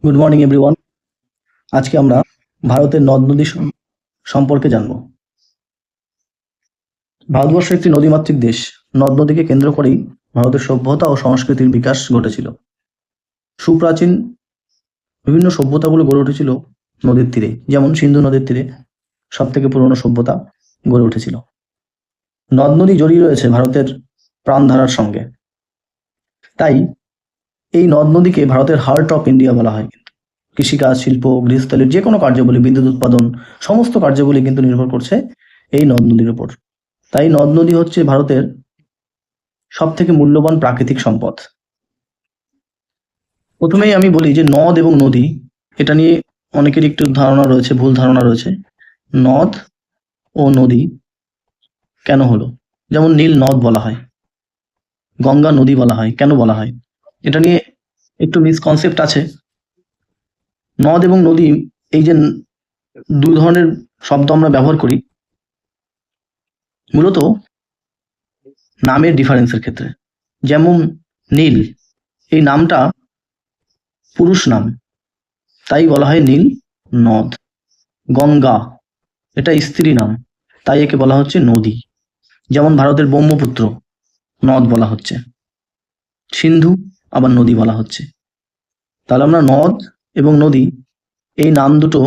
Good morning everyone. আজকে আমরা ভারতের নদ নদী সম্পর্কে জানব। ভারতবর্ষ একটি নদীমাতৃক দেশ। নদ নদীকে কেন্দ্র করেই ভারতের সভ্যতা ও সংস্কৃতির বিকাশ ঘটেছিল। সুপ্রাচীন বিভিন্ন সভ্যতাগুলো গড়ে উঠেছিল নদীর তীরে, যেমন সিন্ধু নদীর তীরে সব থেকে পুরনো সভ্যতা গড়ে উঠেছিল। নদ নদী জড়িয়ে রয়েছে ভারতের প্রাণধারার সঙ্গে, তাই এই নদ নদীকে ভারতের হার্ট অফ ইন্ডিয়া বলা হয়। কৃষিকাজ, শিল্প, গৃহস্থলীর যে কোনো কার্যাবলী, বিদ্যুৎ উৎপাদন, সমস্ত কার্যাবলী কিন্তু নির্ভর করছে এই নদ নদীর উপর। তাই নদ নদী হচ্ছে ভারতের সব থেকে মূল্যবান প্রাকৃতিক সম্পদ। প্রথমেই আমি বলি যে নদ এবং নদী, এটা নিয়ে অনেকেরই একটু ধারণা রয়েছে, ভুল ধারণা রয়েছে। নদ ও নদী কেন হলো? যেমন নীল নদ বলা হয়, গঙ্গা নদী বলা হয়, কেন বলা হয়? এটা নিয়ে একটু মিসকনসেপ্ট আছে। নদ এবং নদী, এই যে দুই ধরনের শব্দ আমরা ব্যবহার করি, মূলত নামের ডিফারেন্সের ক্ষেত্রে। যেমন নীল, এই নামটা পুরুষ নাম, তাই বলা হয় নীল নদ। গঙ্গা, এটা স্ত্রী নাম, তাই একে বলা হচ্ছে নদী। যেমন ভারতের ব্রহ্মপুত্র নদ বলা হচ্ছে, সিন্ধু আবার নদী বলা হচ্ছে। তাহলে আমরা নদ এবং নদী এই নাম দুটো,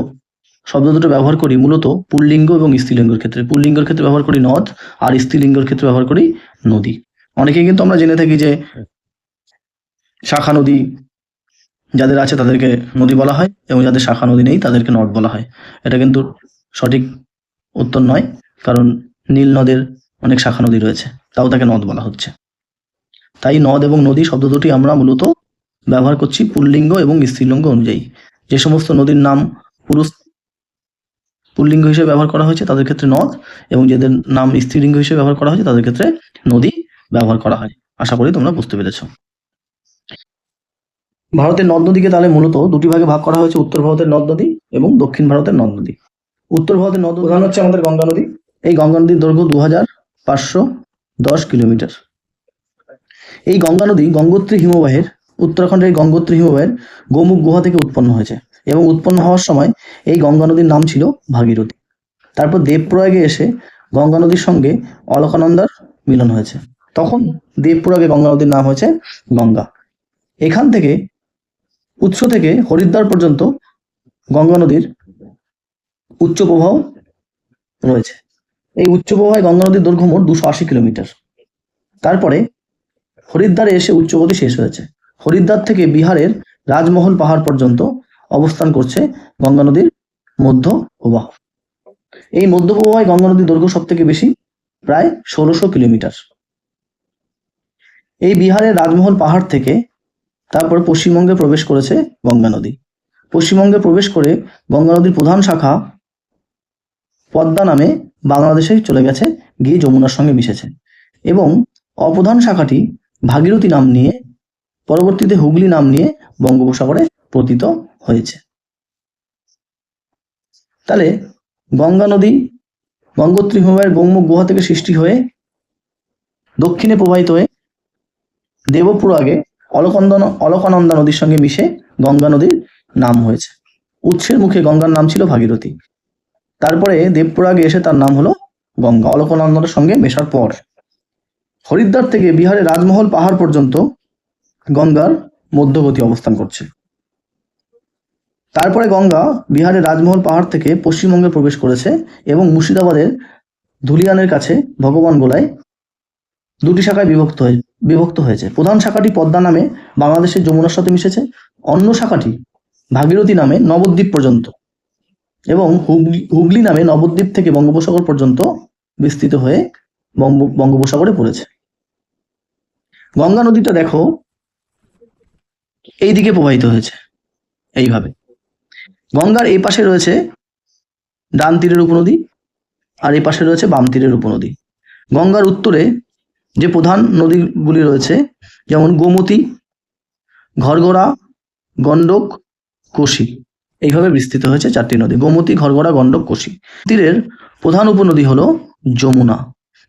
শব্দ দুটো ব্যবহার করি মূলত পুল্লিঙ্গ এবং স্ত্রীলিঙ্গের ক্ষেত্রে। পুল্লিঙ্গের ক্ষেত্রে ব্যবহার করি নদ, আর স্ত্রীলিঙ্গের ক্ষেত্রে ব্যবহার করি নদী। অনেকে কিন্তু আমরা জেনে থাকি যে শাখা নদী যাদের আছে তাদেরকে নদী বলা হয়, এবং যাদের শাখা নদী নেই তাদেরকে নদ বলা হয়। এটা কিন্তু সঠিক উত্তর নয়, কারণ নীল নদের অনেক শাখা নদী রয়েছে, তাও তাকে নদ বলা হচ্ছে। তাই নদ এবং নদী শব্দ দুটি আমরা মূলত ব্যবহার করছি পুল্লিঙ্গ এবং স্ত্রীলিঙ্গ অনুযায়ী। যে সমস্ত নদীর নাম পুরুষ পুল্লিঙ্গ হিসেবে ব্যবহার করা হয়েছে তাদের ক্ষেত্রে নদ, এবং যাদের নাম স্ত্রীলিঙ্গ হিসেবে ব্যবহার করা হয়েছে তাদের ক্ষেত্রে নদী ব্যবহার করা হয়। আশা করি তোমরা বুঝতে পেরেছো। ভারতের নদ নদীকে তাহলে মূলত দুটি ভাগে ভাগ করা হয়েছে, উত্তর ভারতের নদ নদী এবং দক্ষিণ ভারতের নদ নদী। উত্তর ভারতের নদ প্রধান হচ্ছে আমাদের গঙ্গা নদী। এই গঙ্গা নদীর দৈর্ঘ্য 2510 কিলোমিটার। এই গঙ্গা নদী গঙ্গোত্রী হিমবাহের, উত্তরাখণ্ডের এই গঙ্গোত্রী হিমবাহের গোমুখ গুহা থেকে উৎপন্ন হয়েছে, এবং উৎপন্ন হওয়ার সময় এই গঙ্গা নদীর নাম ছিল ভাগীরথী। তারপর দেবপ্রয়াগে এসে গঙ্গা নদীর সঙ্গে অলকানন্দার মিলন হয়েছে, তখন দেবপ্রয়াগে গঙ্গা নদীর নাম হয়েছে গঙ্গা। এখান থেকে উৎস থেকে হরিদ্বার পর্যন্ত গঙ্গা নদীর উচ্চ প্রবাহ রয়েছে। এই উচ্চ প্রবাহে গঙ্গা নদীর দৈর্ঘ্য মোট 280 কিলোমিটার। তারপরে হরিদ্বারে এসে উচ্চগতি শেষ হয়েছে। হরিদ্বার থেকে বিহারের রাজমহল পাহাড় পর্যন্ত অবস্থান করছে গঙ্গা নদীর মধ্য প্রবাহ। এই মধ্য প্রবাহে গঙ্গা নদীর দৈর্ঘ্য সব থেকে বেশি, প্রায় 1600 কিলোমিটার। এই বিহারের রাজমহল পাহাড় থেকে তারপর পশ্চিমবঙ্গে প্রবেশ করেছে গঙ্গা নদী। পশ্চিমবঙ্গে প্রবেশ করে গঙ্গা নদীর প্রধান শাখা পদ্মা নামে বাংলাদেশে চলে গেছে, গিয়ে যমুনার সঙ্গে মিশেছে, এবং অপ্রধান শাখাটি ভাগীরথী নাম নিয়ে পরবর্তীতে হুগলি নাম নিয়ে বঙ্গোপসাগরে পতিত হয়েছে। তাহলে গঙ্গা নদী গঙ্গোত্রী হিমবাহের গোমুখ গুহা থেকে সৃষ্টি হয়ে দক্ষিণে প্রবাহিত হয়ে দেবপ্রয়াগে অলকানন্দা নদীর সঙ্গে মিশে গঙ্গা নদীর নাম হয়েছে। উৎসের মুখে গঙ্গার নাম ছিল ভাগীরথী, তারপরে দেবপ্রয়াগে এসে তার নাম হলো গঙ্গা, অলকানন্দার সঙ্গে মেশার পর। হরিদ্বার থেকে বিহারের রাজমহল পাহাড় পর্যন্ত গঙ্গার মধ্যগতি অবস্থান করছে। তারপরে গঙ্গা বিহারের রাজমহল পাহাড় থেকে পশ্চিমবঙ্গে প্রবেশ করেছে, এবং মুর্শিদাবাদের ধুলিয়ানের কাছে ভগবান গোলায় দুটি শাখায় বিভক্ত হয়েছে। প্রধান শাখাটি পদ্মা নামে বাংলাদেশের যমুনার সাথে মিশেছে, অন্য শাখাটি ভাগীরথী নামে নবদ্বীপ পর্যন্ত, এবং হুগলি নামে নবদ্বীপ থেকে বঙ্গোপসাগর পর্যন্ত বিস্তৃত হয়ে বঙ্গোপসাগরে পড়েছে। গঙ্গা নদীটা দেখো এই দিকে প্রবাহিত হয়েছে এইভাবে। গঙ্গার এই পাশে রয়েছে ডান তীরের উপনদী, আর এই পাশে রয়েছে বাম তীরের উপনদী। গঙ্গার উত্তরে যে প্রধান নদীগুলি রয়েছে, যেমন গোমতী, ঘরঘরা, গণ্ডক, কোশি, এইভাবে বিস্তৃত হয়েছে চারটি নদী: গোমতী, ঘরঘরা, গণ্ডক, কোশি। তীরের প্রধান উপনদী হলো যমুনা,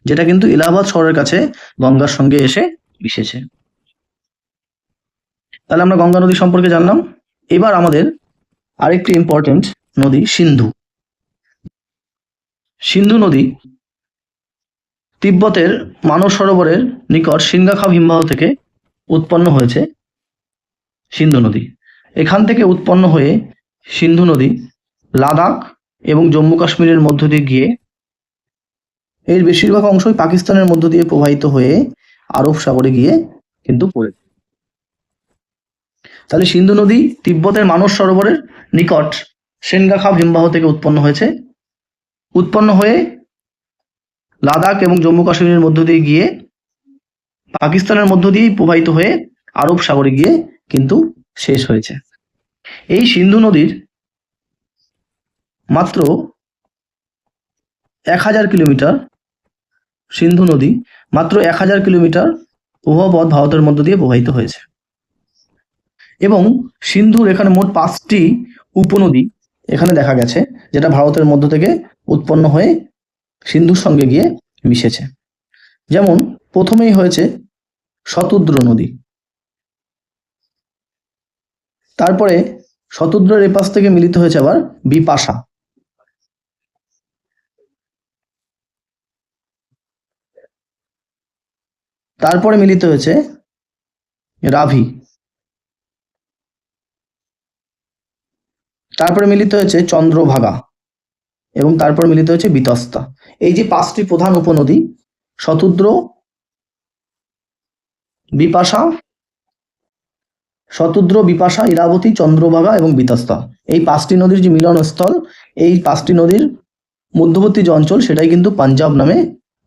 যেটা কিন্তু এলাহাবাদ শহরের কাছে গঙ্গার সঙ্গে এসে মিশেছে। তাহলে আমরা গঙ্গা নদী সম্পর্কে জানলাম। এবার আমাদের আরেকটি ইম্পর্টেন্ট নদী সিন্ধু। সিন্ধু নদী তিব্বতের মানস সরোবরের নিকট সিংগাখাম হিমবাহ থেকে উৎপন্ন হয়েছে। সিন্ধু নদী এখান থেকে উৎপন্ন হয়ে সিন্ধু নদী লাদাখ এবং জম্মু কাশ্মীরের মধ্য দিয়ে গিয়ে এর বেশিরভাগ অংশই পাকিস্তানের মধ্য দিয়ে প্রবাহিত হয়ে আরব সাগরে গিয়ে কিন্তু পড়েছে। তাহলে সিন্ধু নদী তিব্বতের মানস সরোবরের নিকট সেনগাখাম হিমবাহ থেকে উৎপন্ন হয়েছে, উৎপন্ন হয়ে লাদাখ এবং জম্মু কাশ্মীরের মধ্য দিয়ে গিয়ে পাকিস্তানের মধ্য দিয়েই প্রবাহিত হয়ে আরব সাগরে গিয়ে কিন্তু শেষ হয়েছে। এই সিন্ধু নদীর মাত্র 1000 কিলোমিটার, সিন্ধু নদী মাত্র 1000 কিলোমিটার প্রবাহপথ ভারতের মধ্য দিয়ে প্রবাহিত হয়েছে এবং সিন্ধুর এখানে মোট 5টি উপনদী এখানে দেখা গেছে, যেটা ভারতের মধ্য থেকে উৎপন্ন হয়ে সিন্ধুর সঙ্গে গিয়ে মিশেছে। যেমন প্রথমেই হয়েছে শতদ্র নদী, তারপরে শতদ্রের এপাশ থেকে মিলিত হয়েছে আবার বিপাশা, তারপরে মিলিত হয়েছে রাভি, তারপরে মিলিত হয়েছে চন্দ্রভাগা এবং তারপর মিলিত হয়েছে বিতস্তা। এই যে 5টি প্রধান উপনদী শতদ্র, বিপাশা, শতদ্র, বিপাশা, ইরাবতী, চন্দ্রভাগা এবং বিতস্তা, এই 5টি নদীর যে মিলনস্থল, এই 5টি নদীর মধ্যবর্তী যে অঞ্চল সেটাই কিন্তু পাঞ্জাব নামে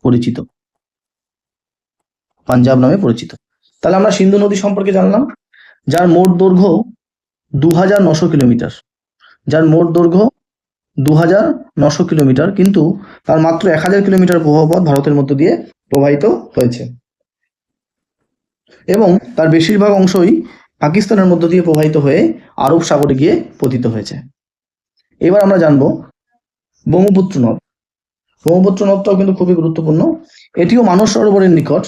পরিচিত। পাঞ্জাব নামে পরিচিত। তাহলে আমরা সিন্ধু নদী সম্পর্কে জানলাম, যার মোট দৈর্ঘ্য 2900 কিলোমিটার, যার মোট দৈর্ঘ্য 2900 কিলোমিটার, কিন্তু তার মাত্র 1000 কিলোমিটার প্রবাহপথ ভারতের মধ্য দিয়ে প্রবাহিত হয়েছে এবং তার বেশিরভাগ অংশই পাকিস্তানের মধ্য দিয়ে প্রবাহিত হয়ে আরব সাগরে গিয়ে পতিত হয়েছে। এবার আমরা জানবো ব্রহ্মপুত্র নদ। ব্রহ্মপুত্র নদটাও কিন্তু খুবই গুরুত্বপূর্ণ। এটিও মানস সরোবরের নিকট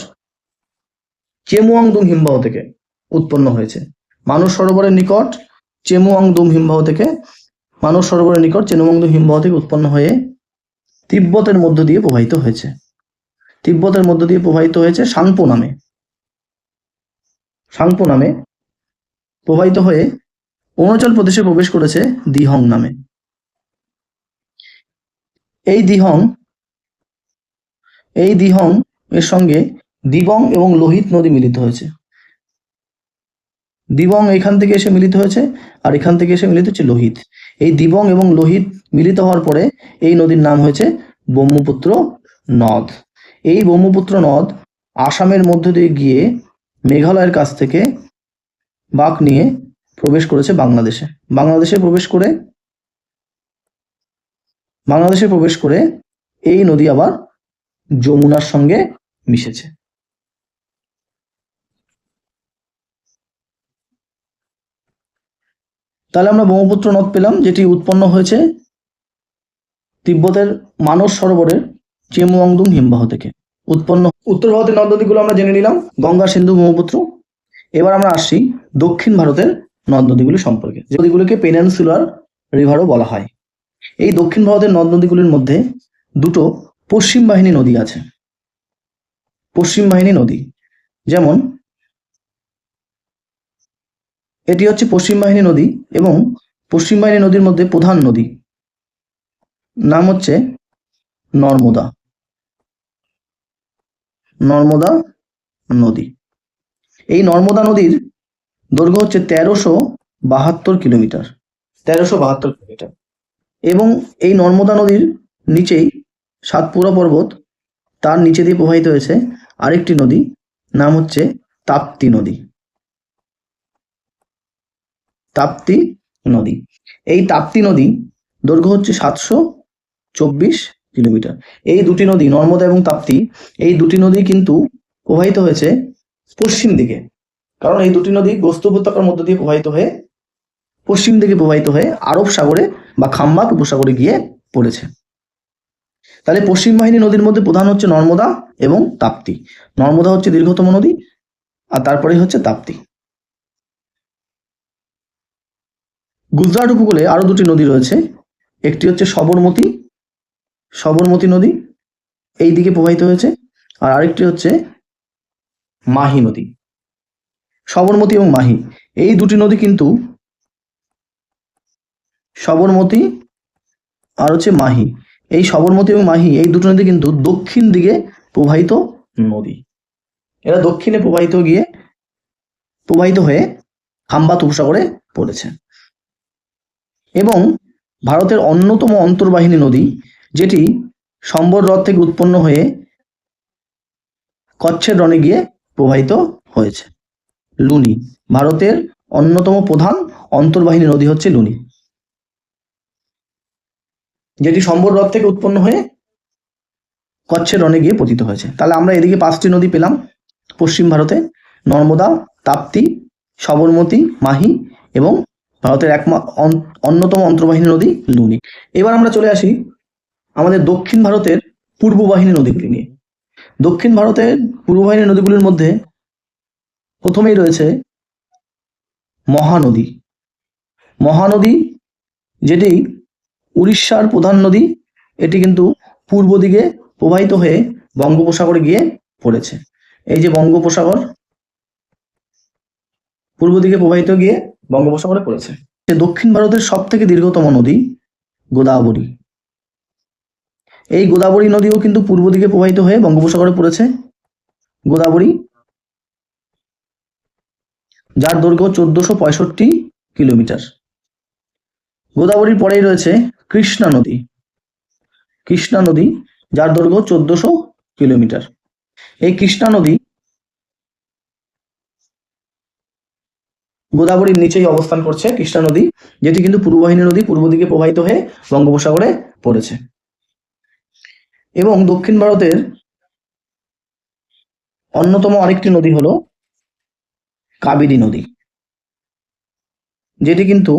চেমুয়াংদুম হিমবাহ থেকে উৎপন্ন হয়েছে। মানস সরোবরের নিকট চেমুয়াংদুম হিমবাহ থেকে, মানস সরোবরের নিকট চেমুয়াংদুম হিমবাহ থেকে উৎপন্ন হয়ে তিব্বতের মধ্য দিয়ে প্রবাহিত হয়েছে। তিব্বতের মধ্য দিয়ে প্রবাহিত হয়েছে সাংপো নামে, সাংপো নামে প্রবাহিত হয়ে অরুণাচল প্রদেশে প্রবেশ করেছে দিহং নামে। এই দিহং এর সঙ্গে দিবং এবং লোহিত নদী মিলিত হয়েছে। দিবং এখান থেকে এসে মিলিত হয়েছে আর এখান থেকে এসে মিলিত হচ্ছে লোহিত। এই দিবং এবং লোহিত মিলিত হওয়ার পরে এই নদীর নাম হয়েছে ব্রহ্মপুত্র নদ। এই ব্রহ্মপুত্র নদ আসামের মধ্য দিয়ে গিয়ে মেঘালয়ের কাছ থেকে বাঁক নিয়ে প্রবেশ করেছে বাংলাদেশে। বাংলাদেশে প্রবেশ করে এই নদী আবার যমুনার সঙ্গে মিশেছে। তাহলে আমরা ব্রহ্মপুত্র নদ পেলাম, যেটি উৎপন্ন হয়েছে তিব্বতের মানস সরোবরের চেমুয়াংদুম হিমবাহ থেকে উৎপন্ন। উত্তর ভারতের নদ নদীগুলো আমরা জেনে নিলাম, গঙ্গা, সিন্ধু, ব্রহ্মপুত্র। এবার আমরা আসছি দক্ষিণ ভারতের নদ নদীগুলি সম্পর্কে, যে নদীগুলিকে পেনিনসুলার রিভারও বলা হয়। এই দক্ষিণ ভারতের নদ নদীগুলির মধ্যে দুটো পশ্চিম বাহিনী নদী আছে। পশ্চিম বাহিনী নদী, যেমন এটি হচ্ছে পশ্চিম বাহিনী নদী এবং পশ্চিম বাহিনী নদীর মধ্যে প্রধান নদী নাম হচ্ছে নর্মদা। নর্মদা নদী, এই নর্মদা নদীর দৈর্ঘ্য হচ্ছে 1372 কিলোমিটার, 1372 কিলোমিটার। এবং এই নর্মদা নদীর নিচেই সাতপুরা পর্বত, তার নিচে দিয়ে প্রবাহিত হয়েছে আরেকটি নদী, নাম হচ্ছে তাপ্তি নদী। তাপ্তি নদী, এই তাপ্তি নদী দৈর্ঘ্য হচ্ছে 724 কিলোমিটার। এই দুটি নদী, নর্মদা এবং তাপ্তি, এই দুটি নদী কিন্তু প্রবাহিত হয়েছে পশ্চিম দিকে, কারণ এই দুটি নদী গোস্ত উপত্যকার মধ্য দিয়ে প্রবাহিত হয়ে পশ্চিম দিকে প্রবাহিত হয়ে আরব সাগরে বা খাম্বাত উপসাগরে গিয়ে পড়েছে। তাহলে পশ্চিম বাহিনী নদীর মধ্যে প্রধান হচ্ছে নর্মদা এবং তাপ্তি। নর্মদা হচ্ছে দীর্ঘতম নদী আর তারপরে হচ্ছে তাপ্তি। গুজরাট উপকূলে আরো দুটি নদী রয়েছে, একটি হচ্ছে সবরমতী নদী, এই দিকে প্রবাহিত হয়েছে, আর আরেকটি হচ্ছে মাহি নদী। সবরমতী এবং মাহি এই দুটি নদী কিন্তু, সবরমতী আর হচ্ছে মাহি, এই সবরমতী এবং মাহি এই দুটো নদী কিন্তু দক্ষিণ দিকে প্রবাহিত নদী। এরা দক্ষিণে প্রবাহিত হয়ে খাম্বাত উপসাগরে পড়েছে। এবং ভারতের অন্যতম অন্তর্বাহিনী নদী, যেটি সম্বর হ্রদ থেকে উৎপন্ন হয়ে কচ্ছের রণে গিয়ে প্রবাহিত হয়েছে, লুনি। ভারতের অন্যতম প্রধান অন্তর্বাহিনী নদী হচ্ছে লুনি, যেটি সম্বর হ্রদ থেকে উৎপন্ন হয়ে কচ্ছের রণে গিয়ে পতিত হয়েছে। তাহলে আমরা এদিকে 5টি নদী পেলাম পশ্চিম ভারতে, নর্মদা, তাপ্তি, সবরমতী, মাহি এবং ভারতের অন্যতম অন্তর্বাহিনী নদী লুনি। এবার আমরা চলে আসি আমাদের দক্ষিণ ভারতের পূর্ববাহিনী নদীগুলি নিয়ে। দক্ষিণ ভারতের পূর্ববাহিনী নদীগুলির মধ্যে প্রথমেই রয়েছে মহানদী। মহানদী, যেটি উড়িষ্যার প্রধান নদী, এটি কিন্তু পূর্ব দিকে প্রবাহিত হয়ে বঙ্গোপসাগরে গিয়ে পড়েছে। এই যে বঙ্গোপসাগর পূর্ব দিকে প্রবাহিত গিয়ে বঙ্গোপসাগরে পড়েছে। দক্ষিণ ভারতের সব থেকে দীর্ঘতম নদী গোদাবরী। এই গোদাবরী নদীও কিন্তু পূর্ব দিকে প্রবাহিত হয়ে বঙ্গোপসাগরে পড়েছে। গোদাবরী, যার দৈর্ঘ্য 1465 কিলোমিটার। গোদাবরীর পরেই রয়েছে কৃষ্ণা নদী। কৃষ্ণা নদী, যার দৈর্ঘ্য 1400 কিলোমিটার। এই কৃষ্ণা নদী গোদাবরীর নিচেই অবস্থান করছে। কৃষ্ণা নদী, যেটি কিন্তু পূর্ববাহিনী নদী, পূর্ব দিকে প্রবাহিত হয়ে বঙ্গোপসাগরে পড়েছে। এবং দক্ষিণ ভারতের অন্যতম আরেকটি নদী হলো কাবেরী নদী, যেটি কিন্তু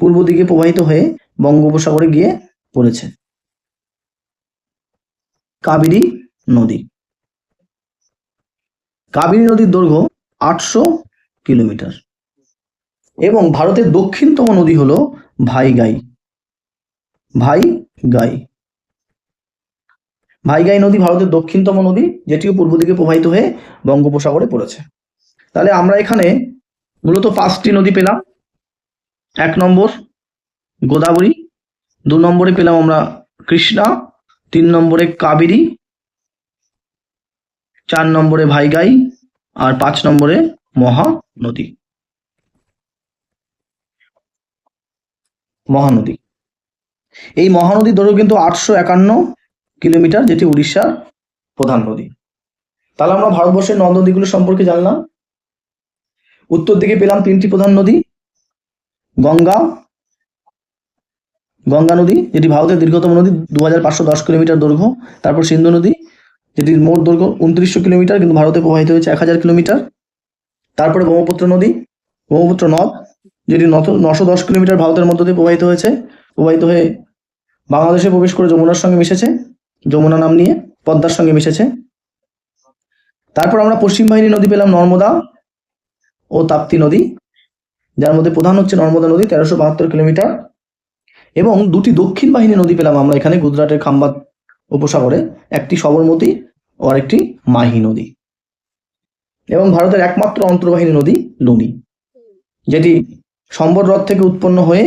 পূর্ব দিকে প্রবাহিত হয়ে বঙ্গোপসাগরে গিয়ে পড়েছে। কাবেরী নদী। কাবেরী নদীর দৈর্ঘ্য 800 কিলোমিটার। এবং ভারতের দক্ষিণতম নদী হলো ভাইগাই। ভাইগাই নদী ভারতের দক্ষিণতম নদী, যেটিও পূর্ব দিকে প্রবাহিত হয়ে বঙ্গোপসাগরে পড়েছে। তাহলে আমরা এখানে মূলত 5টি নদী পেলাম। 1 নম্বর গোদাবরী, 2 নম্বরে পেলাম আমরা কৃষ্ণা, 3 নম্বরে কাবেরী, 4 নম্বরে ভাইগাই, আর 5 নম্বরে মহানদী। এই মহানদীর দৈর্ঘ্য কিন্তু 851 কিলোমিটার, যেটি উড়িষ্যার প্রধান নদী। তাহলে আমরা ভারতবর্ষের নদীগুলো সম্পর্কে জানলাম। উত্তর দিকে পেলাম 3টি প্রধান নদী, গঙ্গা নদী, যেটি ভারতের দীর্ঘতম নদী, 2510 কিলোমিটার দৈর্ঘ্য। তারপর সিন্ধু নদী, যেটির মোট দৈর্ঘ্য 2900 কিলোমিটার, কিন্তু ভারতে প্রবাহিত হয়েছে 1000 কিলোমিটার। তারপরে ব্রহ্মপুত্র নদ, যেটি 910 কিলোমিটার ভারতের মধ্য দিয়ে প্রবাহিত হয়ে বাংলাদেশে প্রবেশ করে যমুনার সঙ্গে মিশেছে, যমুনা নাম নিয়ে পদ্মার সঙ্গে মিশেছে। তারপর আমরা পশ্চিম বাহিনী নদী পেলাম নর্মদা ও তাপ্তি নদী, যার মধ্যে প্রধান হচ্ছে নর্মদা নদী, 1372 কিলোমিটার। এবং 2টি দক্ষিণ বাহিনী নদী পেলাম আমরা এখানে গুজরাটের খাম্বাত উপসাগরে, একটি সবরমতী ও আরেকটি মাহি নদী। এবং ভারতের একমাত্র অন্তর্বাহিনী নদী লুনি, যেটি সম্বর হ্রদ থেকে উৎপন্ন হয়ে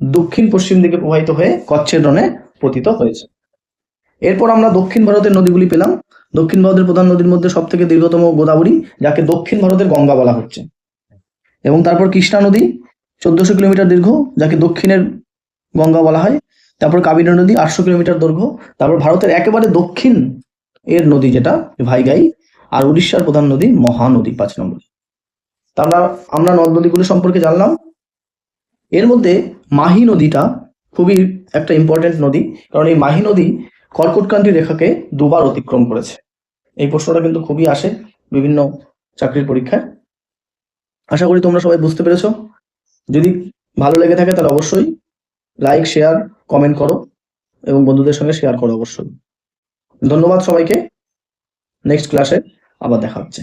দক্ষিণ পশ্চিম দিকে প্রবাহিত হয়ে কচ্ছের রণে পতিত হয়েছে। এরপর আমরা দক্ষিণ ভারতের নদীগুলি পেলাম। দক্ষিণ ভারতের প্রধান নদীর মধ্যে সব থেকে দীর্ঘতম গোদাবরী, যাকে দক্ষিণ ভারতের গঙ্গা বলা হচ্ছে। এবং তারপর কৃষ্ণা নদী 1400 কিলোমিটার দীর্ঘ, যাকে দক্ষিণের গঙ্গা বলা হয়। তারপর কাবেরী নদী 800 কিলোমিটার দৈর্ঘ্য। তারপর ভারতের একেবারে দক্ষিণ এর নদী যেটা ভাইগাই, আর উড়িষ্যার প্রধান নদী মহানদী 5 নম্বর। তা আমরা নদ নদীগুলো সম্পর্কে জানলাম। এর মধ্যে মাহি নদীটা খুবই একটা ইম্পর্টেন্ট নদী, কারণ এই মাহি নদী কর্কটক্রান্তি রেখাকে 2বার অতিক্রম করেছে। এই প্রশ্নটা কিন্তু খুবই আসে বিভিন্ন চাকরির পরীক্ষায়। আশা করি তোমরা সবাই বুঝতে পেরেছো। যদি ভালো লেগে থাকে তাহলে অবশ্যই লাইক, শেয়ার, কমেন্ট করো এবং বন্ধুদের সঙ্গে শেয়ার করো অবশ্যই। ধন্যবাদ সবাইকে। নেক্সট ক্লাসে আবার দেখা হচ্ছে।